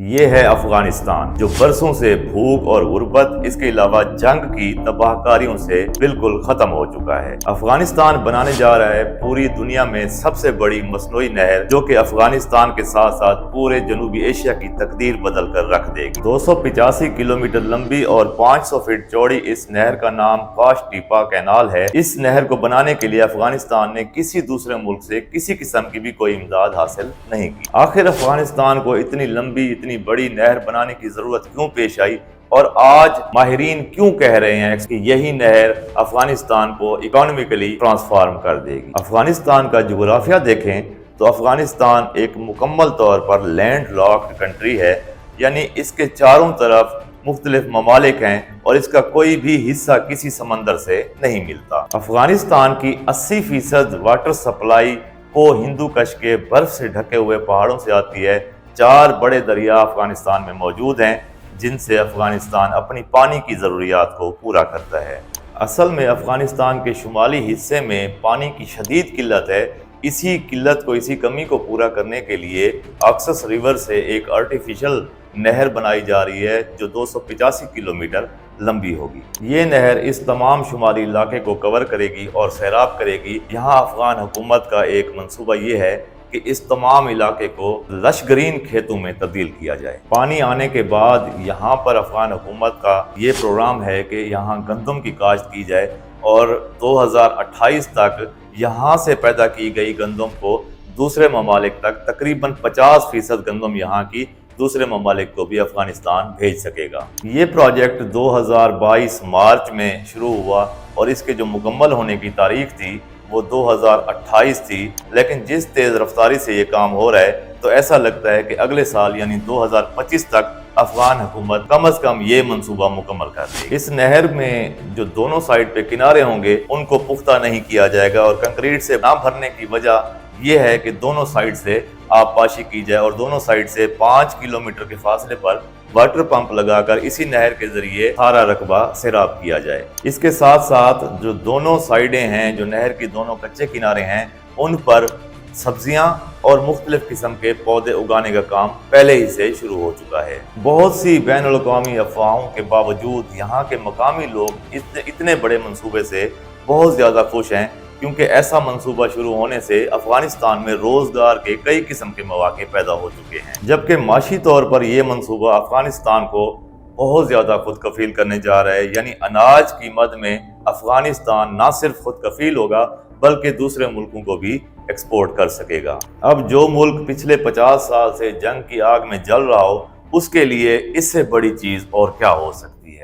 یہ ہے افغانستان جو برسوں سے بھوک اور غربت اس کے علاوہ جنگ کی تباہ کاریوں سے بالکل ختم ہو چکا ہے۔ افغانستان بنانے جا رہا ہے پوری دنیا میں سب سے بڑی مصنوعی نہر جو کہ افغانستان کے ساتھ ساتھ پورے جنوبی ایشیا کی تقدیر بدل کر رکھ دے گی۔ 285 کلومیٹر لمبی اور 500 فٹ چوڑی اس نہر کا نام کاش ٹیپا کینال ہے۔ اس نہر کو بنانے کے لیے افغانستان نے کسی دوسرے ملک سے کسی قسم کی بھی کوئی امداد حاصل نہیں کی۔ آخر افغانستان کو اتنی لمبی اتنی بڑی نہر بنانے کی ضرورت کیوں پیش آئی اور آج ماہرین کیوں کہہ رہے ہیں کہ یہی نہر افغانستان کو اکانومیکلی ٹرانسفارم کر دے گی؟ افغانستان کا جغرافیہ دیکھیں تو افغانستان ایک مکمل طور پر لینڈ لاکڈ کنٹری ہے، یعنی اس کے چاروں طرف مختلف ممالک ہیں اور اس کا کوئی بھی حصہ کسی سمندر سے نہیں ملتا۔ افغانستان کی 80% واٹر سپلائی کو ہندو کش کے برف سے ڈھکے ہوئے پہاڑوں سے آتی ہے۔ 4 بڑے دریا افغانستان میں موجود ہیں جن سے افغانستان اپنی پانی کی ضروریات کو پورا کرتا ہے۔ اصل میں افغانستان کے شمالی حصے میں پانی کی شدید قلت ہے۔ اسی قلت کو اسی کمی کو پورا کرنے کے لیے آکسس ریور سے ایک آرٹیفیشل نہر بنائی جا رہی ہے جو 285 کلومیٹر لمبی ہوگی۔ یہ نہر اس تمام شمالی علاقے کو کور کرے گی اور سیراب کرے گی۔ یہاں افغان حکومت کا ایک منصوبہ یہ ہے کہ اس تمام علاقے کو لش گرین کھیتوں میں تبدیل کیا جائے۔ پانی آنے کے بعد یہاں پر افغان حکومت کا یہ پروگرام ہے کہ یہاں گندم کی کاشت کی جائے اور 2028 تک یہاں سے پیدا کی گئی گندم کو دوسرے ممالک تک تقریباً 50% گندم یہاں کی دوسرے ممالک کو بھی افغانستان بھیج سکے گا۔ یہ پروجیکٹ 2022 مارچ میں شروع ہوا اور اس کے جو مکمل ہونے کی تاریخ تھی وہ 2028 تھی، لیکن جس تیز رفتاری سے یہ کام ہو رہا ہے تو ایسا لگتا ہے کہ اگلے سال یعنی 2025 تک افغان حکومت کم از کم یہ منصوبہ مکمل کر دے گی۔ اس نہر میں جو دونوں سائڈ پہ کنارے ہوں گے ان کو پختہ نہیں کیا جائے گا اور کنکریٹ سے نہ بھرنے کی وجہ یہ ہے کہ دونوں سائڈ سے آب پاشی کی جائے اور دونوں سائڈ سے 5 کلومیٹر کے فاصلے پر واٹر پمپ لگا کر اسی نہر کے ذریعے سارا رقبہ سیراب کیا جائے۔ اس کے ساتھ ساتھ جو دونوں سائڈیں ہیں، جو نہر کی دونوں کچے کنارے ہیں، ان پر سبزیاں اور مختلف قسم کے پودے اگانے کا کام پہلے ہی سے شروع ہو چکا ہے۔ بہت سی بین الاقوامی افواہوں کے باوجود یہاں کے مقامی لوگ اتنے بڑے منصوبے سے بہت زیادہ خوش ہیں، کیونکہ ایسا منصوبہ شروع ہونے سے افغانستان میں روزگار کے کئی قسم کے مواقع پیدا ہو چکے ہیں، جبکہ معاشی طور پر یہ منصوبہ افغانستان کو بہت زیادہ خود کفیل کرنے جا رہا ہے، یعنی اناج کی مد میں افغانستان نہ صرف خود کفیل ہوگا بلکہ دوسرے ملکوں کو بھی ایکسپورٹ کر سکے گا۔ اب جو ملک پچھلے 50 سال سے جنگ کی آگ میں جل رہا ہو، اس کے لیے اس سے بڑی چیز اور کیا ہو سکتی ہے؟